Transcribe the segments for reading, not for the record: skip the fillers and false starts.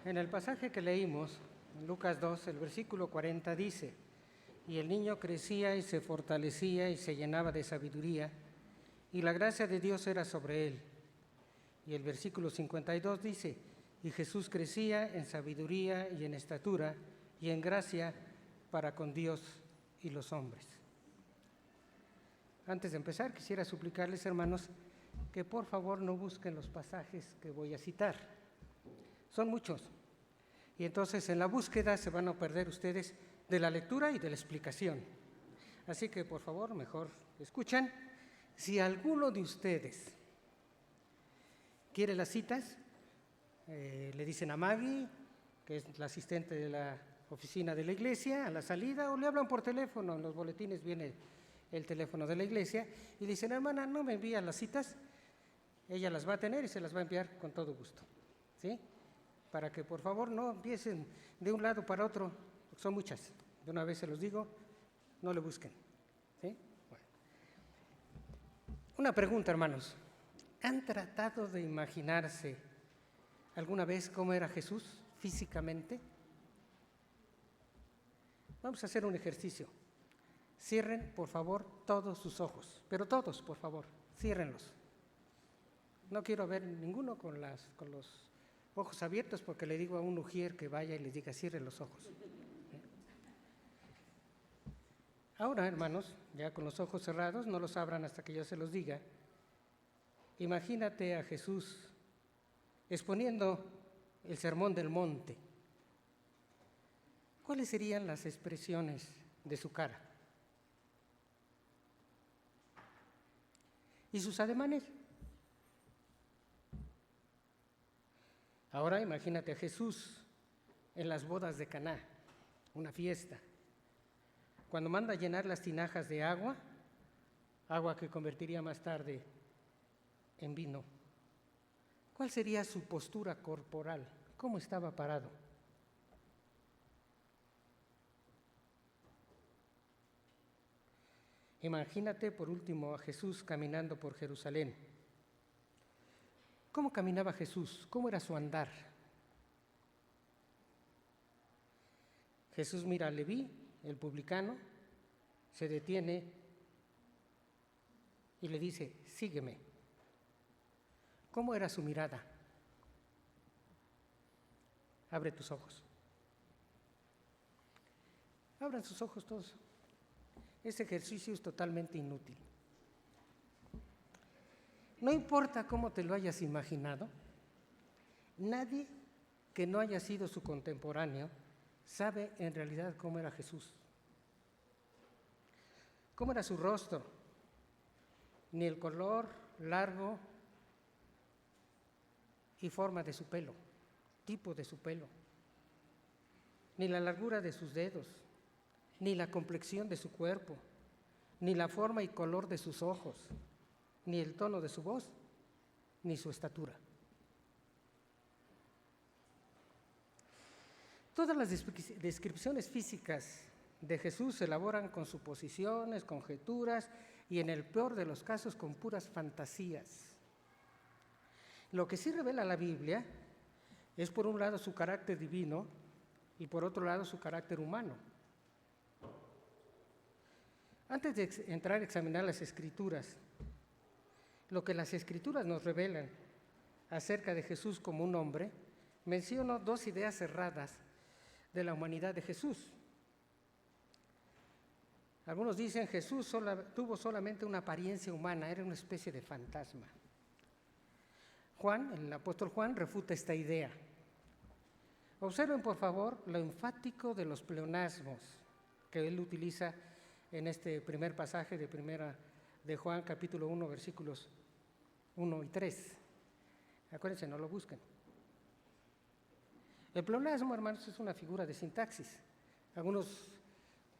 En el pasaje que leímos, en Lucas 2, el versículo 40 dice: «Y el niño crecía y se fortalecía y se llenaba de sabiduría, y la gracia de Dios era sobre él». Y el versículo 52 dice: «Y Jesús crecía en sabiduría y en estatura y en gracia para con Dios y los hombres». Antes de empezar, quisiera suplicarles, hermanos, que por favor no busquen los pasajes que voy a citar. Son muchos. Y entonces en la búsqueda se van a perder ustedes de la lectura y de la explicación. Así que por favor, mejor escuchan. Si alguno de ustedes quiere las citas, le dicen a Maggie, que es la asistente de la oficina de la iglesia, a la salida, o le hablan por teléfono. En los boletines viene el teléfono de la iglesia y dicen: hermana, no me envía las citas. Ella las va a tener y se las va a enviar con todo gusto, ¿sí? Para que por favor no empiecen de un lado para otro, porque son muchas. De una vez se los digo, no le busquen, ¿sí? Bueno. Una pregunta, hermanos. ¿Han tratado de imaginarse alguna vez cómo era Jesús físicamente? Vamos a hacer un ejercicio. Cierren, por favor, todos sus ojos, pero todos, por favor, ciérrenlos. No quiero ver ninguno con los ojos abiertos, porque le digo a un ujier que vaya y les diga: cierren los ojos. Ahora, hermanos, ya con los ojos cerrados, no los abran hasta que yo se los diga. Imagínate a Jesús exponiendo el Sermón del Monte. ¿Cuáles serían las expresiones de su cara? ¿Y sus ademanes? Ahora imagínate a Jesús en las bodas de Caná, una fiesta, cuando manda llenar las tinajas de agua que convertiría más tarde en vino. ¿Cuál sería su postura corporal? ¿Cómo estaba parado? Imagínate por último a Jesús caminando por Jerusalén. ¿Cómo caminaba Jesús? ¿Cómo era su andar? Jesús mira a Leví, el publicano, se detiene y le dice: sígueme. ¿Cómo era su mirada? Abre tus ojos. Abran sus ojos todos. Este ejercicio es totalmente inútil. No importa cómo te lo hayas imaginado, nadie que no haya sido su contemporáneo sabe en realidad cómo era Jesús. ¿Cómo era su rostro? Ni el color largo y forma de su pelo, tipo de su pelo, ni la largura de sus dedos, ni la complexión de su cuerpo, ni la forma y color de sus ojos, ni el tono de su voz, ni su estatura. Todas las descripciones físicas de Jesús se elaboran con suposiciones, conjeturas y, en el peor de los casos, con puras fantasías. Lo que sí revela la Biblia es, por un lado, su carácter divino y, por otro lado, su carácter humano. Antes de entrar a examinar las Escrituras, lo que las Escrituras nos revelan acerca de Jesús como un hombre, menciono dos ideas erradas de la humanidad de Jesús. Algunos dicen: Jesús tuvo solamente una apariencia humana, era una especie de fantasma. El apóstol Juan, refuta esta idea. Observen, por favor, lo enfático de los pleonasmos que él utiliza en este primer pasaje de Juan, capítulo 1, versículos 1 y 3. Acuérdense, no lo busquen. El pleonasmo, hermanos, es una figura de sintaxis. Algunos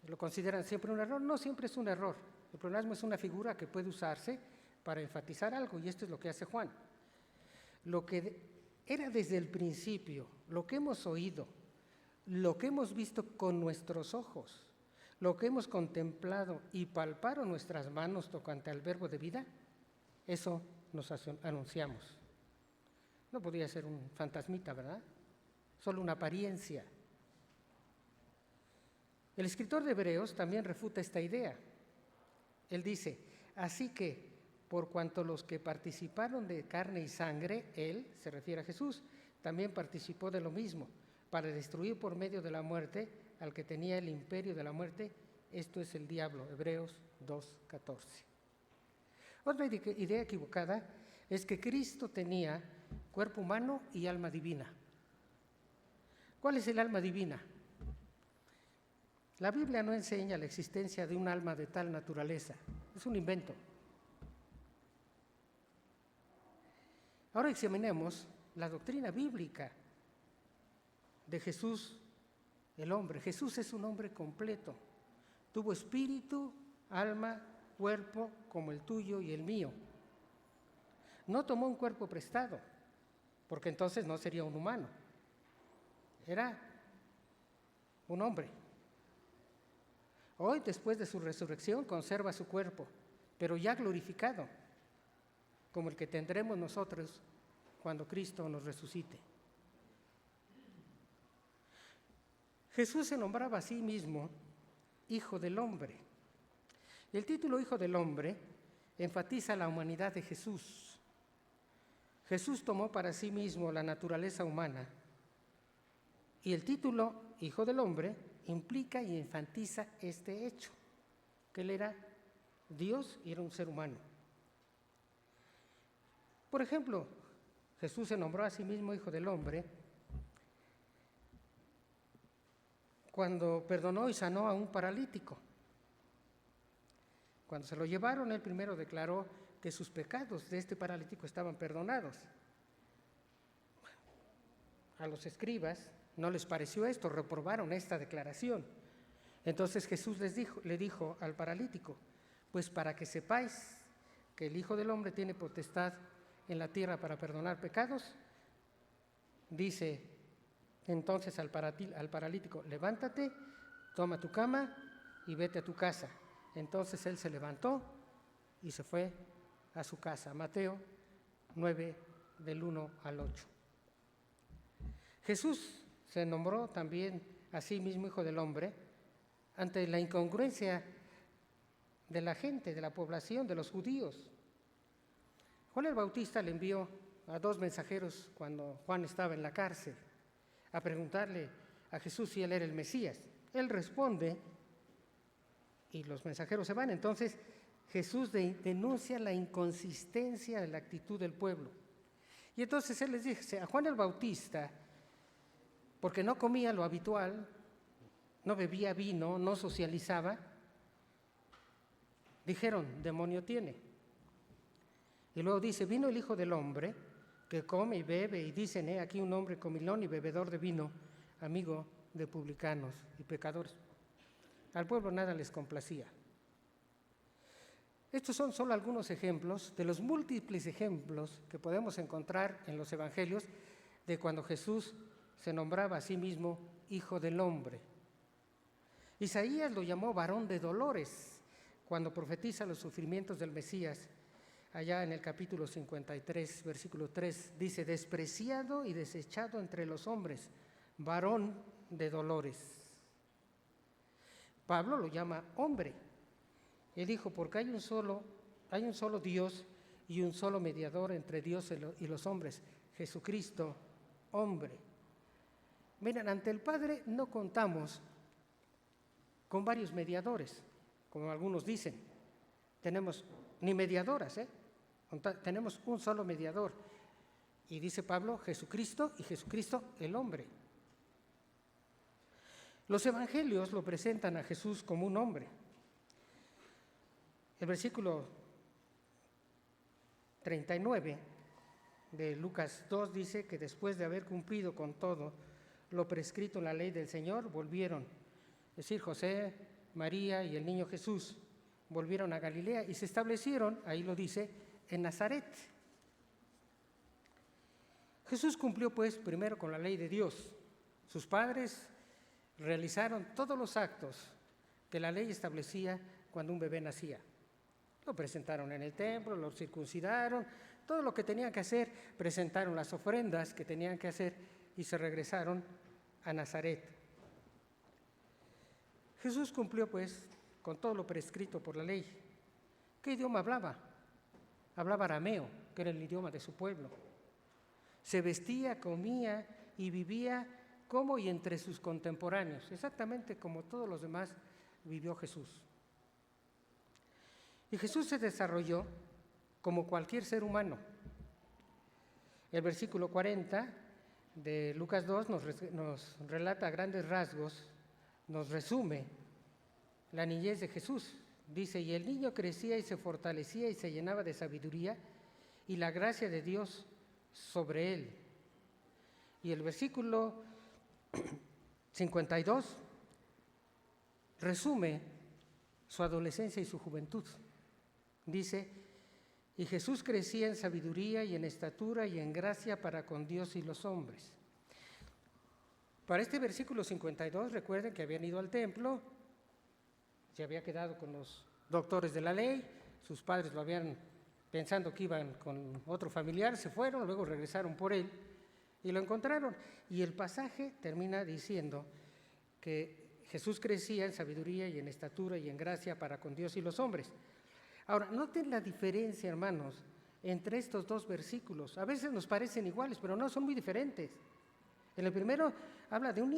lo consideran siempre un error. No siempre es un error. El pleonasmo es una figura que puede usarse para enfatizar algo, y esto es lo que hace Juan. Lo que era desde el principio, lo que hemos oído, lo que hemos visto con nuestros ojos, lo que hemos contemplado y palparon nuestras manos tocante al verbo de vida, eso nos anunciamos. No podía ser un fantasmita, ¿verdad? solo una apariencia. El escritor de Hebreos también refuta esta idea. Él dice, así que por cuanto los que participaron de carne y sangre, él, se refiere a Jesús, también participó de lo mismo, para destruir por medio de la muerte al que tenía el imperio de la muerte, esto es el diablo, Hebreos 2:14. Otra idea equivocada es que Cristo tenía cuerpo humano y alma divina. ¿Cuál es el alma divina? La Biblia no enseña la existencia de un alma de tal naturaleza, es un invento. Ahora examinemos la doctrina bíblica de Jesús, el hombre. Jesús es un hombre completo, tuvo espíritu, alma, cuerpo como el tuyo y el mío. No tomó un cuerpo prestado, porque entonces no sería un humano, era un hombre. Hoy, después de su resurrección, conserva su cuerpo, pero ya glorificado, como el que tendremos nosotros cuando Cristo nos resucite. Jesús se nombraba a sí mismo Hijo del Hombre. El título Hijo del Hombre enfatiza la humanidad de Jesús. Jesús tomó para sí mismo la naturaleza humana y el título Hijo del Hombre implica y enfatiza este hecho, que él era Dios y era un ser humano. Por ejemplo, Jesús se nombró a sí mismo Hijo del Hombre cuando perdonó y sanó a un paralítico. Cuando se lo llevaron, él primero declaró que sus pecados de este paralítico estaban perdonados. A los escribas no les pareció esto, reprobaron esta declaración. Entonces Jesús le dijo al paralítico, pues para que sepáis que el Hijo del Hombre tiene potestad en la tierra para perdonar pecados, dice entonces al paralítico, levántate, toma tu cama y vete a tu casa. Entonces él se levantó y se fue a su casa. Mateo 9, del 1 al 8. Jesús se nombró también a sí mismo Hijo del Hombre ante la incongruencia de la gente, de la población, de los judíos. Juan el Bautista le envió a 2 mensajeros cuando Juan estaba en la cárcel a preguntarle a Jesús si él era el Mesías. Él responde y los mensajeros se van. Entonces Jesús denuncia la inconsistencia de la actitud del pueblo. Y entonces él les dice a Juan el Bautista, porque no comía lo habitual, no bebía vino, no socializaba, dijeron, demonio tiene. Y luego dice, vino el Hijo del Hombre, que come y bebe, y dicen, aquí un hombre comilón y bebedor de vino, amigo de publicanos y pecadores. Al pueblo nada les complacía. Estos son solo algunos ejemplos de los múltiples ejemplos que podemos encontrar en los evangelios de cuando Jesús se nombraba a sí mismo Hijo del Hombre. Isaías lo llamó varón de dolores cuando profetiza los sufrimientos del Mesías. Allá en el capítulo 53, versículo 3, dice, despreciado y desechado entre los hombres, varón de dolores. Pablo lo llama hombre. Él dijo, porque hay un solo Dios y un solo mediador entre Dios y los hombres, Jesucristo, hombre. Miren, ante el Padre no contamos con varios mediadores, como algunos dicen. Tenemos ni mediadoras, tenemos un solo mediador. Y dice Pablo, Jesucristo y Jesucristo el hombre. Los evangelios lo presentan a Jesús como un hombre. El versículo 39 de Lucas 2 dice que después de haber cumplido con todo lo prescrito en la ley del Señor, volvieron, es decir, José, María y el niño Jesús, volvieron a Galilea y se establecieron, ahí lo dice, en Nazaret. Jesús cumplió pues primero con la ley de Dios. Sus padres realizaron todos los actos que la ley establecía cuando un bebé nacía. Lo presentaron en el templo, lo circuncidaron, todo lo que tenían que hacer, presentaron las ofrendas que tenían que hacer y se regresaron a Nazaret. Jesús cumplió pues con todo lo prescrito por la ley. ¿Qué idioma hablaba? Hablaba arameo, que era el idioma de su pueblo. Se vestía, comía y vivía como y entre sus contemporáneos, exactamente como todos los demás vivió Jesús. Y Jesús se desarrolló como cualquier ser humano. El versículo 40 de Lucas 2 nos relata a grandes rasgos, nos resume la niñez de Jesús. Dice, y el niño crecía y se fortalecía y se llenaba de sabiduría y la gracia de Dios sobre él. Y el versículo 52 resume su adolescencia y su juventud. Dice, y Jesús crecía en sabiduría y en estatura y en gracia para con Dios y los hombres. Para este versículo 52, recuerden que habían ido al templo, se había quedado con los doctores de la ley, sus padres lo habían pensando que iban con otro familiar, se fueron, luego regresaron por él y lo encontraron. Y el pasaje termina diciendo que Jesús crecía en sabiduría y en estatura y en gracia para con Dios y los hombres. Ahora, noten la diferencia, hermanos, entre estos dos versículos. A veces nos parecen iguales, pero no, son muy diferentes. En el primero habla de un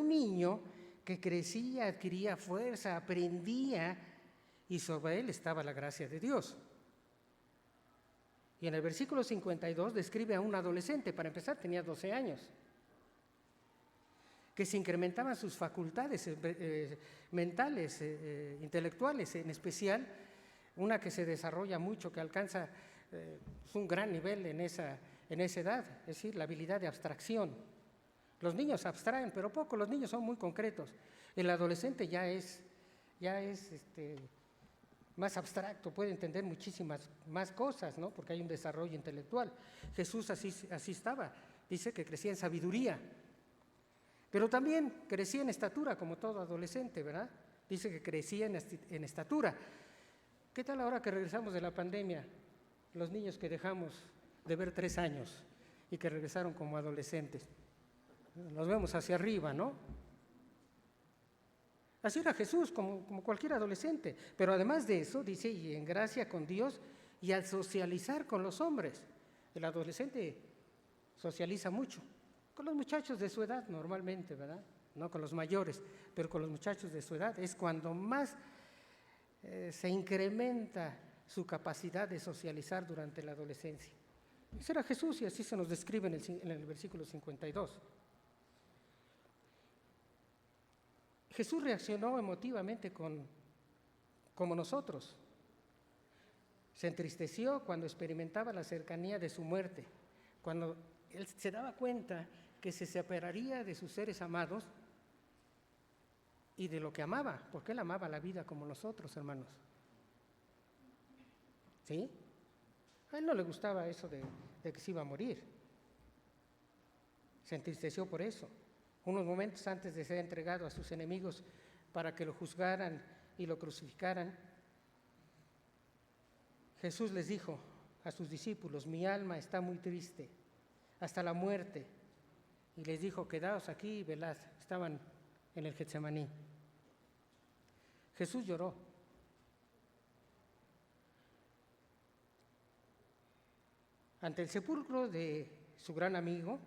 niño que crecía, adquiría fuerza, aprendía, y sobre él estaba la gracia de Dios. Y en el versículo 52 describe a un adolescente, para empezar tenía 12 años, que se incrementaban sus facultades mentales, intelectuales, en especial una que se desarrolla mucho, que alcanza un gran nivel en esa edad, es decir, la habilidad de abstracción. Los niños abstraen, pero poco, los niños son muy concretos. El adolescente ya es más abstracto, puede entender muchísimas más cosas, ¿no? Porque hay un desarrollo intelectual. Jesús así estaba, dice que crecía en sabiduría, pero también crecía en estatura, como todo adolescente, ¿verdad? Dice que crecía en estatura. ¿Qué tal ahora que regresamos de la pandemia? Los niños que dejamos de ver 3 años y que regresaron como adolescentes. Nos vemos hacia arriba, ¿no? Así era Jesús, como cualquier adolescente. Pero además de eso, dice, y en gracia con Dios y al socializar con los hombres. El adolescente socializa mucho. Con los muchachos de su edad normalmente, ¿verdad? No con los mayores, pero con los muchachos de su edad. Es cuando más se incrementa su capacidad de socializar durante la adolescencia. Ese era Jesús y así se nos describe en el versículo 52. Jesús reaccionó emotivamente como nosotros. Se entristeció cuando experimentaba la cercanía de su muerte, cuando él se daba cuenta que se separaría de sus seres amados y de lo que amaba, porque él amaba la vida como nosotros, hermanos. ¿Sí? A él no le gustaba eso de que se iba a morir. Se entristeció por eso. Unos momentos antes de ser entregado a sus enemigos para que lo juzgaran y lo crucificaran, Jesús les dijo a sus discípulos, mi alma está muy triste, hasta la muerte. Y les dijo, quedaos aquí y velad. Estaban en el Getsemaní. Jesús lloró. Ante el sepulcro de su gran amigo,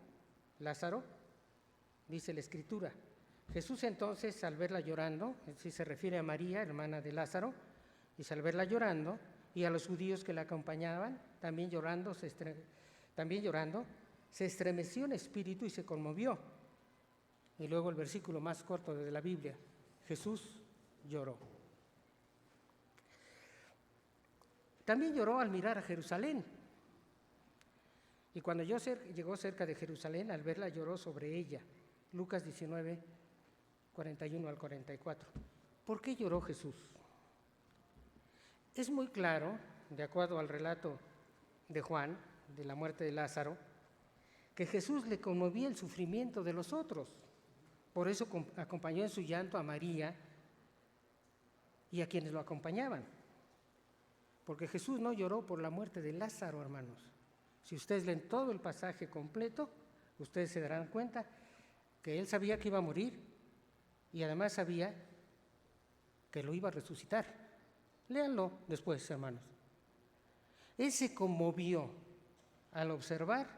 Lázaro, dice la Escritura, Jesús entonces, al verla llorando, si se refiere a María, hermana de Lázaro, dice, al verla llorando, y a los judíos que la acompañaban, también llorando, se estremeció en espíritu y se conmovió. Y luego el versículo más corto de la Biblia, Jesús lloró. También lloró al mirar a Jerusalén. Y cuando llegó cerca de Jerusalén, al verla lloró sobre ella. Lucas 19, 41 al 44. ¿Por qué lloró Jesús? Es muy claro, de acuerdo al relato de Juan, de la muerte de Lázaro, que Jesús le conmovía el sufrimiento de los otros. Por eso acompañó en su llanto a María y a quienes lo acompañaban. Porque Jesús no lloró por la muerte de Lázaro, hermanos. Si ustedes leen todo el pasaje completo, ustedes se darán cuenta que él sabía que iba a morir y además sabía que lo iba a resucitar. Léanlo después, hermanos. Él se conmovió al observar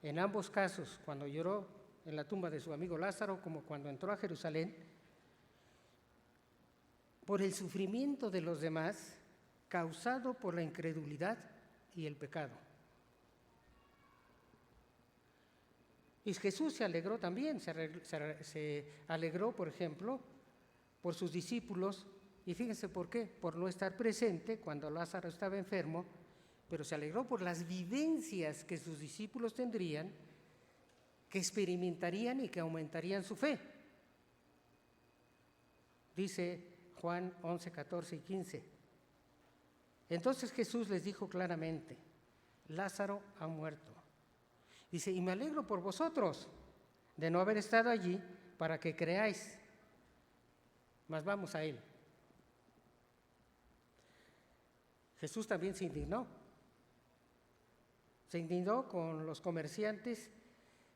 en ambos casos, cuando lloró en la tumba de su amigo Lázaro, como cuando entró a Jerusalén, por el sufrimiento de los demás causado por la incredulidad y el pecado. Y Jesús se alegró también, se alegró, por ejemplo, por sus discípulos, y fíjense por qué, por no estar presente cuando Lázaro estaba enfermo, pero se alegró por las vivencias que sus discípulos tendrían, que experimentarían y que aumentarían su fe. Dice Juan 11, 14 y 15. Entonces Jesús les dijo claramente: Lázaro ha muerto. Dice, y me alegro por vosotros de no haber estado allí para que creáis. Mas vamos a él. Jesús también se indignó. Se indignó con los comerciantes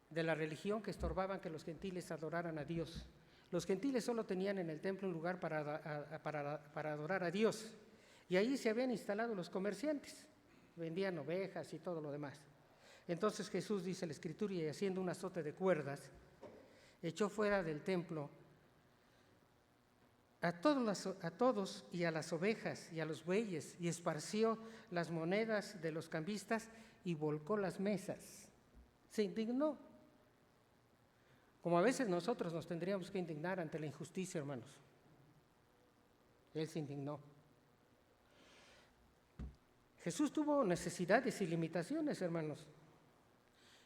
de la religión que estorbaban que los gentiles adoraran a Dios. Los gentiles solo tenían en el templo un lugar para adorar a Dios. Y ahí se habían instalado los comerciantes. Vendían ovejas y todo lo demás. Entonces Jesús, dice la Escritura, y haciendo un azote de cuerdas, echó fuera del templo a todos y a las ovejas y a los bueyes, y esparció las monedas de los cambistas y volcó las mesas. Se indignó. Como a veces nosotros nos tendríamos que indignar ante la injusticia, hermanos. Él se indignó. Jesús tuvo necesidades y limitaciones, hermanos.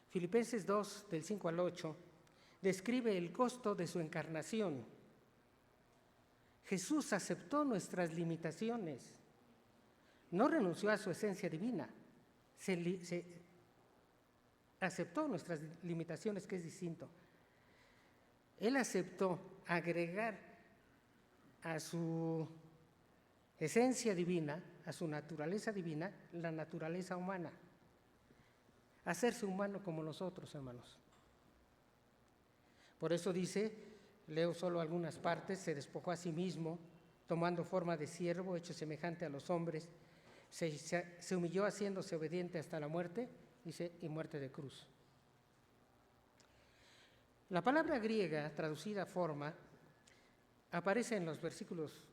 Filipenses 2, del 5 al 8, describe el costo de su encarnación. Jesús aceptó nuestras limitaciones, no renunció a su esencia divina, se aceptó nuestras limitaciones, que es distinto. Él aceptó agregar a su esencia divina, a su naturaleza divina, la naturaleza humana. Hacerse humano como nosotros, hermanos. Por eso dice, leo solo algunas partes: se despojó a sí mismo, tomando forma de siervo, hecho semejante a los hombres, se humilló haciéndose obediente hasta la muerte, dice, y muerte de cruz. La palabra griega, traducida forma, aparece en los versículos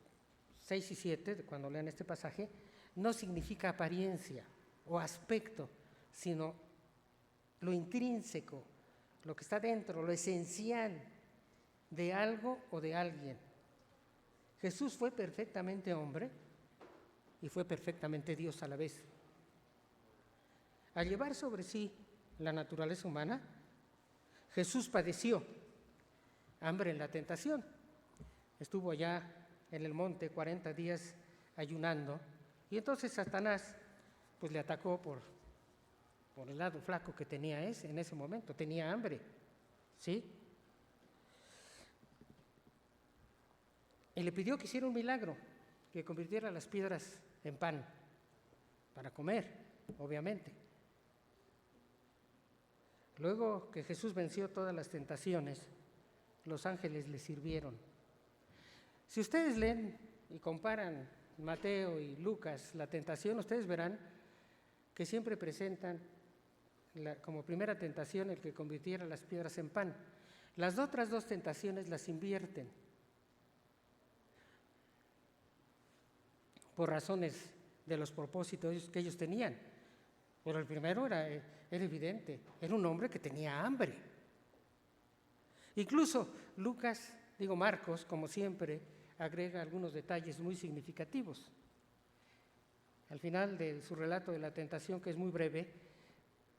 6 y 7, cuando lean este pasaje, no significa apariencia o aspecto, sino lo intrínseco, lo que está dentro, lo esencial de algo o de alguien. Jesús fue perfectamente hombre y fue perfectamente Dios a la vez. Al llevar sobre sí la naturaleza humana, Jesús padeció hambre en la tentación. Estuvo allá en el monte 40 días ayunando, y entonces Satanás pues le atacó por el lado flaco que tenía en ese momento, tenía hambre, ¿sí? Y le pidió que hiciera un milagro, que convirtiera las piedras en pan, para comer, obviamente. Luego que Jesús venció todas las tentaciones, los ángeles le sirvieron. Si ustedes leen y comparan Mateo y Lucas, la tentación, ustedes verán que siempre presentan como primera tentación el que convirtiera las piedras en pan. Las otras dos tentaciones las invierten por razones de los propósitos que ellos tenían. Pero el primero era evidente, era un hombre que tenía hambre. Incluso Marcos, como siempre, agrega algunos detalles muy significativos. Al final de su relato de la tentación, que es muy breve,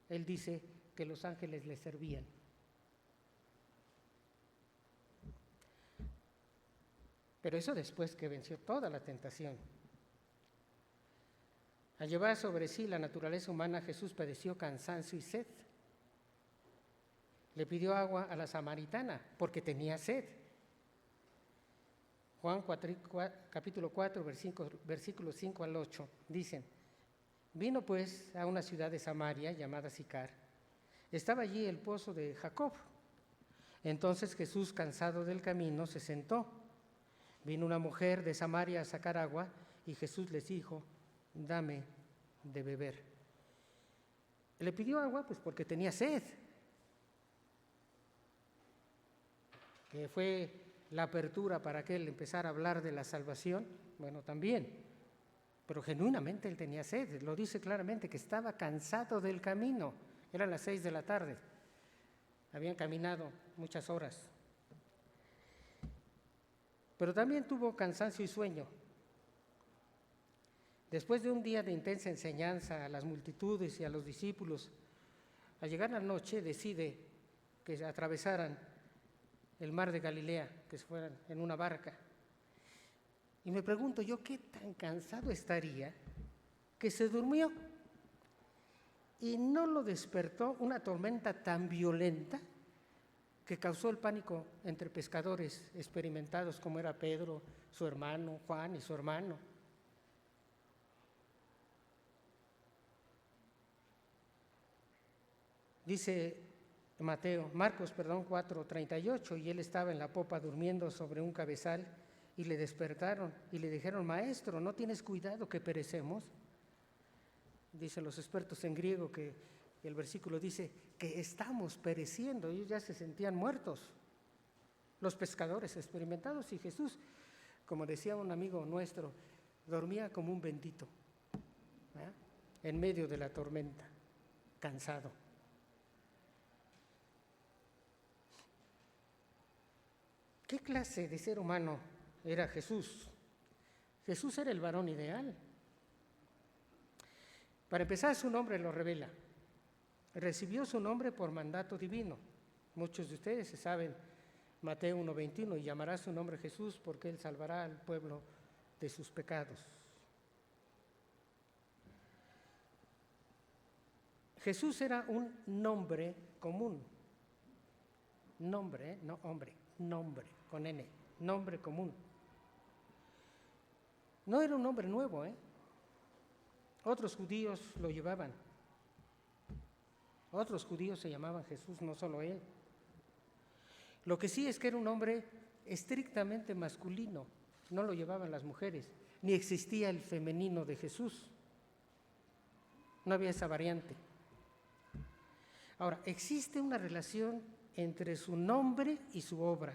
él dice que los ángeles le servían. Pero eso después que venció toda la tentación. Al llevar sobre sí la naturaleza humana, Jesús padeció cansancio y sed. Le pidió agua a la samaritana porque tenía sed. Juan capítulo 4, versículos 5 al 8, dicen: vino pues a una ciudad de Samaria llamada Sicar, Estaba allí el pozo de Jacob. Entonces Jesús, cansado del camino, se sentó. Vino una mujer de Samaria a sacar agua y Jesús les dijo: dame de beber. Le pidió agua pues porque tenía sed. Fue la apertura para que él empezara a hablar de la salvación, bueno, también, pero genuinamente él tenía sed. Lo dice claramente, que estaba cansado del camino. Eran las 6 de la tarde, habían caminado muchas horas, pero también tuvo cansancio y sueño. Después de un día de intensa enseñanza a las multitudes y a los discípulos, al llegar la noche decide que atravesaran el mar de Galilea, que se fueran en una barca. Y me pregunto yo, ¿qué tan cansado estaría que se durmió y no lo despertó una tormenta tan violenta que causó el pánico entre pescadores experimentados como era Pedro, su hermano, Juan y su hermano? Dice Marcos 4:38, y él estaba en la popa durmiendo sobre un cabezal, y le despertaron y le dijeron: maestro, ¿no tienes cuidado que perecemos? Dicen los expertos en griego que el versículo dice que estamos pereciendo. Ellos ya se sentían muertos, los pescadores experimentados, y Jesús, como decía un amigo nuestro, dormía como un bendito, en medio de la tormenta, cansado. ¿Qué clase de ser humano era Jesús? Jesús era el varón ideal. Para empezar, su nombre lo revela. Recibió su nombre por mandato divino. Muchos de ustedes se saben Mateo 1:21, y llamará su nombre Jesús porque él salvará al pueblo de sus pecados. Jesús era un nombre común. Nombre, no hombre, nombre, con N, nombre común. No era un nombre nuevo, Otros judíos lo llevaban. Otros judíos se llamaban Jesús, no solo él. Lo que sí es que era un nombre estrictamente masculino, no lo llevaban las mujeres, ni existía el femenino de Jesús. No había esa variante. Ahora, existe una relación entre su nombre y su obra.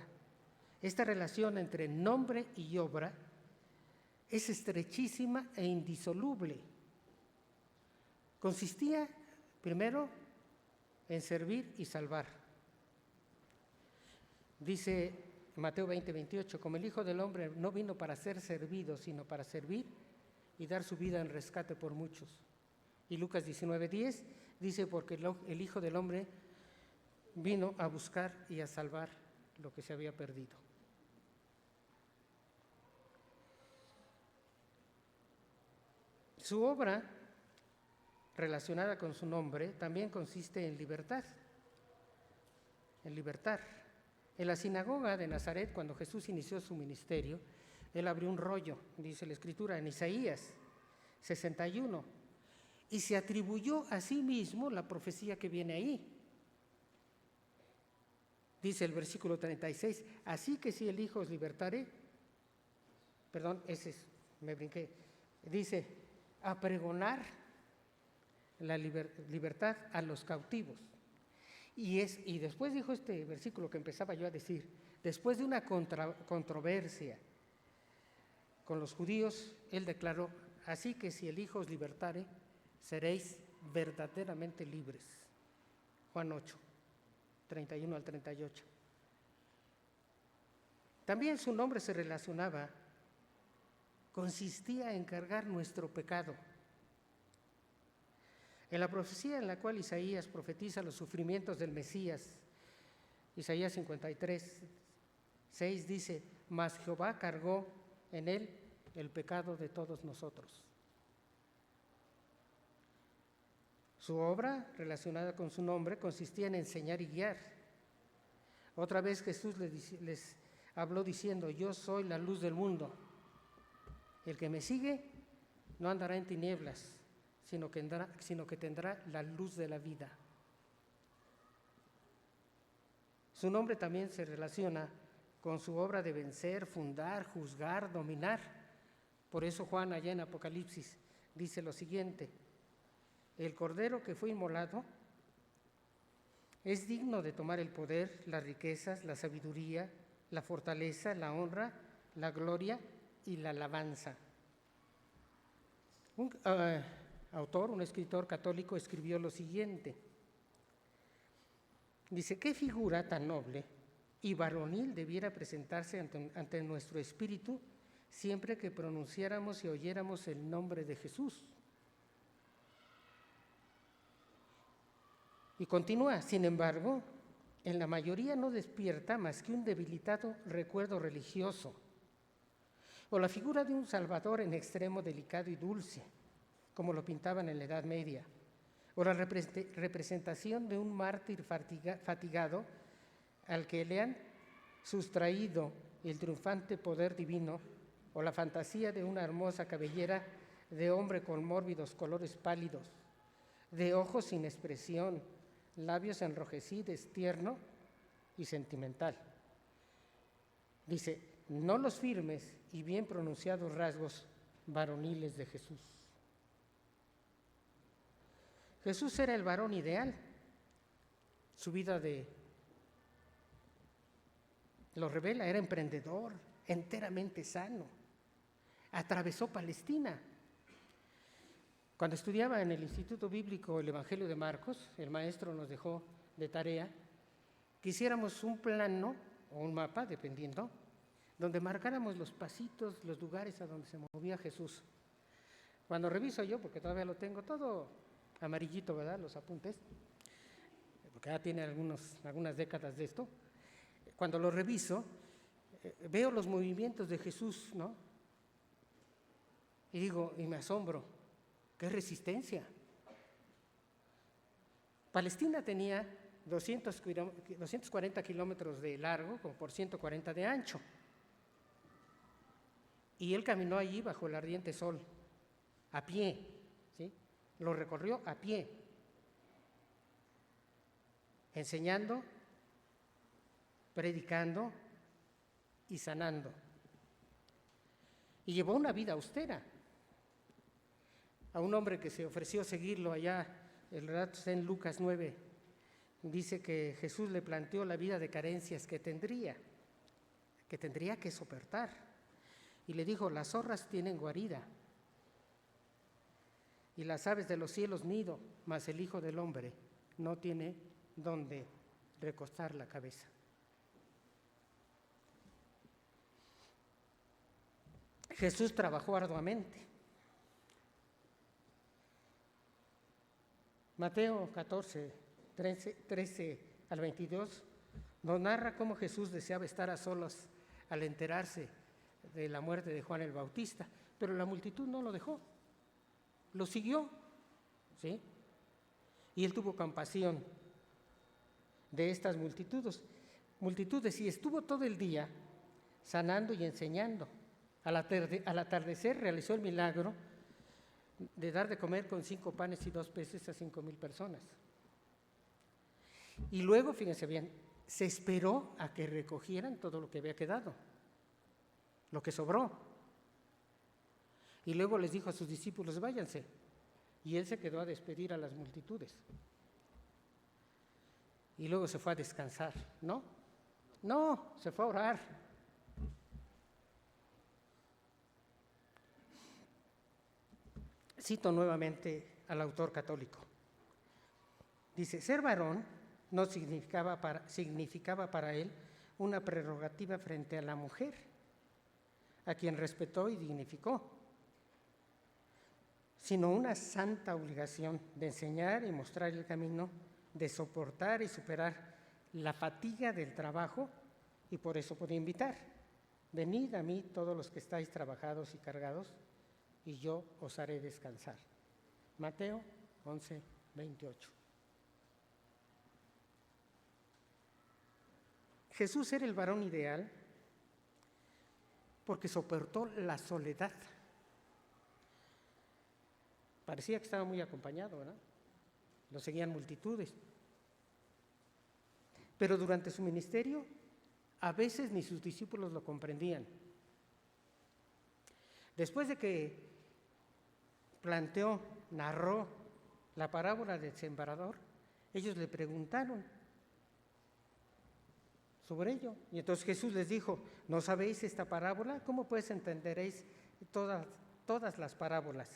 Esta relación entre nombre y obra es estrechísima e indisoluble. Consistía, primero, en servir y salvar. Dice Mateo 20:28, como el Hijo del Hombre no vino para ser servido, sino para servir y dar su vida en rescate por muchos. Y Lucas 19:10 dice, porque el Hijo del Hombre vino a buscar y a salvar lo que se había perdido. Su obra, relacionada con su nombre, también consiste en libertad, en libertar. En la sinagoga de Nazaret, cuando Jesús inició su ministerio, él abrió un rollo, dice la Escritura, en Isaías 61, y se atribuyó a sí mismo la profecía que viene ahí. Dice el versículo 36, así que si el Hijo os libertare, me brinqué, dice, a pregonar la libertad a los cautivos. Y después dijo este versículo que empezaba yo a decir, después de una controversia con los judíos, él declaró, así que si el Hijo os libertare, seréis verdaderamente libres. Juan 8, 31 al 38. También su nombre se relacionaba, consistía en cargar nuestro pecado. En la profecía en la cual Isaías profetiza los sufrimientos del Mesías, Isaías 53:6 dice, mas Jehová cargó en él el pecado de todos nosotros. Su obra, relacionada con su nombre, consistía en enseñar y guiar. Otra vez Jesús les habló diciendo, yo soy la luz del mundo. El que me sigue no andará en tinieblas, sino que tendrá la luz de la vida. Su nombre también se relaciona con su obra de vencer, fundar, juzgar, dominar. Por eso Juan allá en Apocalipsis dice lo siguiente: el Cordero que fue inmolado es digno de tomar el poder, las riquezas, la sabiduría, la fortaleza, la honra, la gloria y la alabanza. Un autor, un escritor católico, escribió lo siguiente. Dice: ¿qué figura tan noble y varonil debiera presentarse ante nuestro espíritu siempre que pronunciáramos y oyéramos el nombre de Jesús? Y continúa: sin embargo, en la mayoría no despierta más que un debilitado recuerdo religioso, o la figura de un Salvador en extremo delicado y dulce, como lo pintaban en la Edad Media, o la representación de un mártir fatigado al que le han sustraído el triunfante poder divino, o la fantasía de una hermosa cabellera de hombre con mórbidos colores pálidos, de ojos sin expresión, labios enrojecidos, tierno y sentimental. Dice: no los firmes y bien pronunciados rasgos varoniles de Jesús. Jesús era el varón ideal. Su vida lo revela, era emprendedor, enteramente sano. Atravesó Palestina. Cuando estudiaba en el Instituto Bíblico el Evangelio de Marcos, el maestro nos dejó de tarea que hiciéramos un plano o un mapa, dependiendo, donde marcáramos los pasitos, los lugares a donde se movía Jesús. Cuando reviso yo, porque todavía lo tengo todo amarillito, ¿verdad?, los apuntes, porque ya tiene algunas décadas de esto. Cuando lo reviso, veo los movimientos de Jesús, ¿no? Y digo, y me asombro, ¡qué resistencia! Palestina tenía 240 kilómetros de largo, como por 140 de ancho. Y él caminó allí bajo el ardiente sol, a pie, ¿sí? Lo recorrió a pie, enseñando, predicando y sanando. Y llevó una vida austera. A un hombre que se ofreció seguirlo allá, el relato está en Lucas 9, dice que Jesús le planteó la vida de carencias que tendría que soportar. Y le dijo: las zorras tienen guarida y las aves de los cielos nido, mas el Hijo del Hombre no tiene dónde recostar la cabeza. Jesús trabajó arduamente. Mateo 14, 13 al 22 nos narra cómo Jesús deseaba estar a solas al enterarse de la muerte de Juan el Bautista, pero la multitud no lo dejó, lo siguió, ¿sí? Y él tuvo compasión de estas multitudes y estuvo todo el día sanando y enseñando. Al atardecer realizó el milagro de dar de comer con 5 panes y 2 peces a 5,000 personas. Y luego, fíjense bien, se esperó a que recogieran todo lo que había quedado, lo que sobró. Y luego les dijo a sus discípulos: váyanse. Y él se quedó a despedir a las multitudes. Y luego se fue a descansar. No, se fue a orar. Cito nuevamente al autor católico. Dice: ser varón no significaba para él una prerrogativa frente a la mujer, a quien respetó y dignificó, sino una santa obligación de enseñar y mostrar el camino, de soportar y superar la fatiga del trabajo, y por eso podía invitar: venid a mí todos los que estáis trabajados y cargados, y yo os haré descansar. Mateo 11, 28. Jesús era el varón ideal porque soportó la soledad. Parecía que estaba muy acompañado, ¿verdad? Lo seguían multitudes. pero durante su ministerio a veces ni sus discípulos lo comprendían. Después de que narró la parábola del sembrador, ellos le preguntaron sobre ello. Y entonces Jesús les dijo: ¿no sabéis esta parábola? ¿Cómo pues entenderéis todas las parábolas?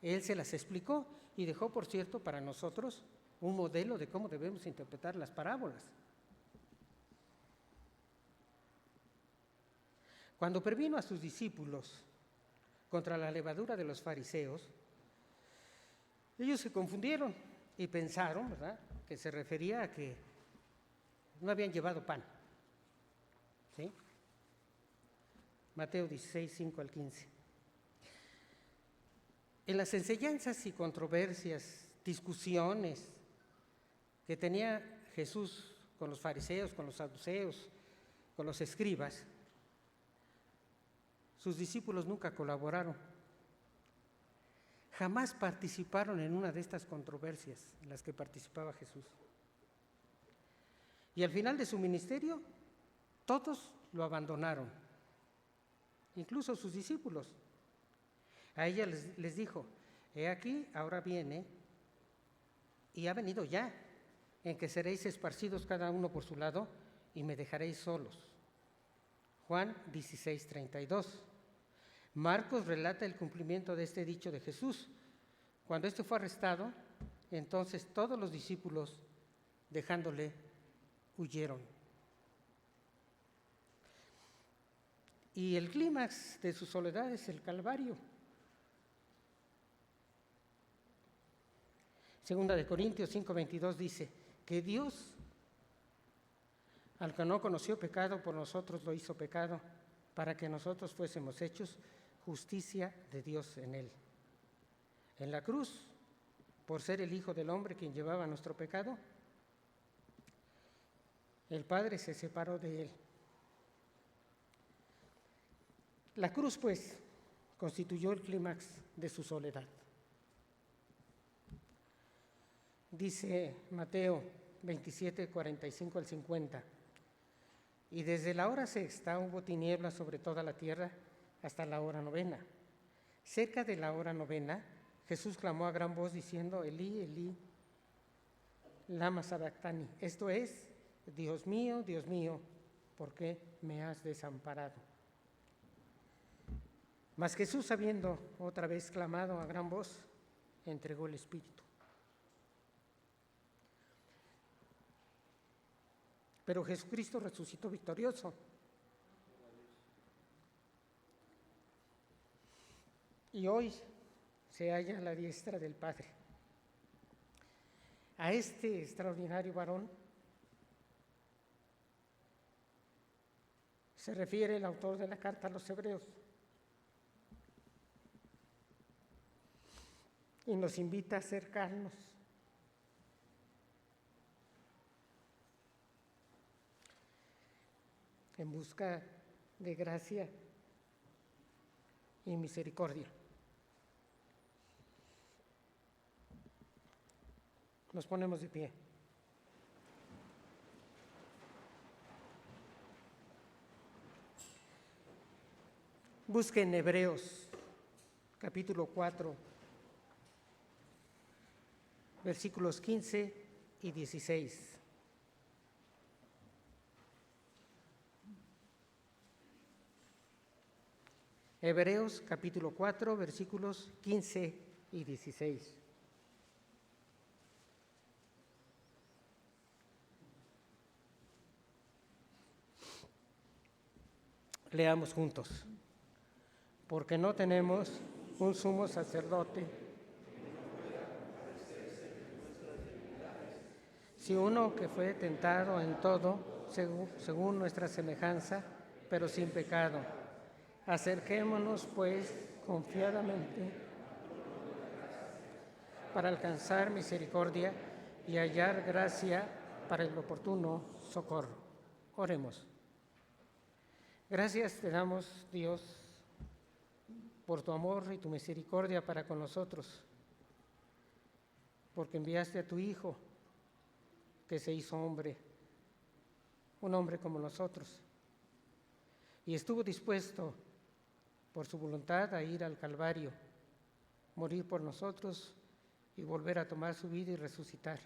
Él se las explicó y dejó, por cierto, para nosotros un modelo de cómo debemos interpretar las parábolas. Cuando previno a sus discípulos contra la levadura de los fariseos, ellos se confundieron y pensaron, ¿verdad?, que se refería a que no habían llevado pan. ¿Sí? Mateo 16, 5 al 15. En las enseñanzas y controversias, discusiones que tenía Jesús con los fariseos, con los saduceos, con los escribas, sus discípulos nunca colaboraron. Jamás participaron en una de estas controversias en las que participaba Jesús. Y al final de su ministerio, todos lo abandonaron, incluso sus discípulos. A ella les dijo: he aquí, ahora viene, y ha venido ya, en que seréis esparcidos cada uno por su lado y me dejaréis solos. Juan 16, 32. Marcos relata el cumplimiento de este dicho de Jesús. Cuando éste fue arrestado, entonces todos los discípulos, dejándole, huyeron. Y el clímax de su soledad es el Calvario. Segunda de Corintios 5:22 dice que Dios, al que no conoció pecado, por nosotros lo hizo pecado, para que nosotros fuésemos hechos justicia de Dios en él. En la cruz, por ser el Hijo del Hombre quien llevaba nuestro pecado, el Padre se separó de él. La cruz, pues, constituyó el clímax de su soledad. Dice Mateo 27, 45 al 50. Y desde la hora sexta hubo tinieblas sobre toda la tierra hasta la hora novena. Cerca de la hora novena, Jesús clamó a gran voz diciendo: Elí, Elí, lama sabactani. Esto es: Dios mío, ¿por qué me has desamparado? Mas Jesús, habiendo otra vez clamado a gran voz, entregó el Espíritu. Pero Jesucristo resucitó victorioso. Y hoy se halla a la diestra del Padre. A este extraordinario varón se refiere el autor de la carta a los Hebreos y nos invita a acercarnos en busca de gracia y misericordia. Nos ponemos de pie. Busquen Hebreos, capítulo 4, versículos 15 y 16. Hebreos, capítulo 4, versículos 15 y 16. Leamos juntos. Porque no tenemos un sumo sacerdote, si uno que fue tentado en todo, según nuestra semejanza, pero sin pecado. Acerquémonos, pues, confiadamente para alcanzar misericordia y hallar gracia para el oportuno socorro. Oremos. Gracias te damos, Dios, por tu amor y tu misericordia para con nosotros, porque enviaste a tu Hijo, que se hizo hombre, un hombre como nosotros, y estuvo dispuesto por su voluntad a ir al Calvario, morir por nosotros y volver a tomar su vida y resucitar.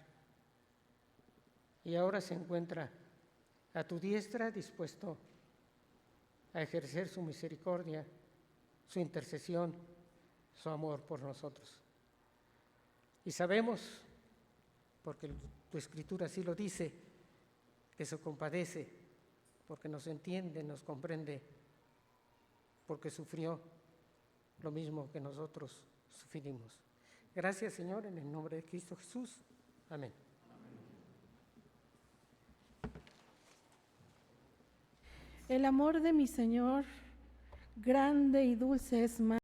Y ahora se encuentra a tu diestra dispuesto a ejercer su misericordia, su intercesión, su amor por nosotros. Y sabemos, porque tu Escritura así lo dice, que se compadece, porque nos entiende, nos comprende, porque sufrió lo mismo que nosotros sufrimos. Gracias, Señor, en el nombre de Cristo Jesús. Amén. El amor de mi Señor, grande y dulce es más